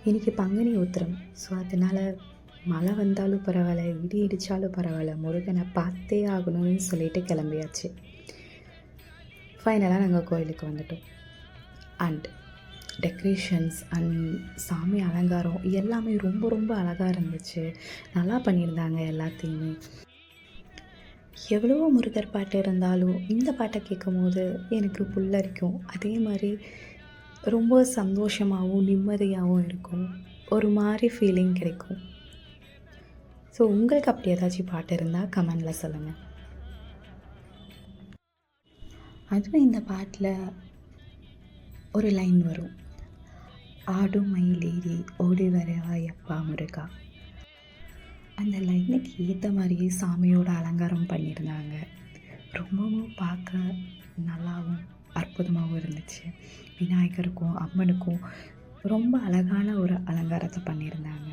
இன்றைக்கி பங்குனி உத்திரம். ஸோ அதனால் மழை வந்தாலும் பரவாயில்ல, இடி இடித்தாலும் பரவாயில்ல, முருகனை பார்த்தே ஆகணும்னு சொல்லிட்டு கிளம்பியாச்சு. ஃபைனலாக நாங்கள் கோயிலுக்கு வந்துட்டோம். அண்ட் டெக்கரேஷன்ஸ் அண்ட் சாமி அலங்காரம் எல்லாமே ரொம்ப ரொம்ப அழகாக இருந்துச்சு. நல்லா பண்ணியிருந்தாங்க எல்லாத்தையுமே. எவ்வளவோ முருகர் பாட்டு இருந்தாலும் இந்த பாட்டை கேட்கும்போது எனக்கு புல்லரிக்கும். அதே மாதிரி ரொம்ப சந்தோஷமாகவும் நிம்மதியாகவும் இருக்கும். ஒரு மாதிரி ஃபீலிங் கிடைக்கும். ஸோ உங்களுக்கு அப்படி ஏதாச்சும் பாட்டு இருந்தால் கமெண்டில் சொல்லுங்கள். அதுவும் இந்த பாட்டில் ஒரு லைன் வரும், ஆடும் மயிலேறி ஓடி வரவாயப்பா முருகா. அந்த லைனுக்கு ஏற்ற மாதிரியே சாமியோட அலங்காரம் பண்ணியிருந்தாங்க. ரொம்பவும் பார்க்க நல்லாவும் அற்புதமாகவும் இருந்துச்சு. விநாயகருக்கும் அம்மனுக்கும் ரொம்ப அழகான ஒரு அலங்காரத்தை பண்ணியிருந்தாங்க.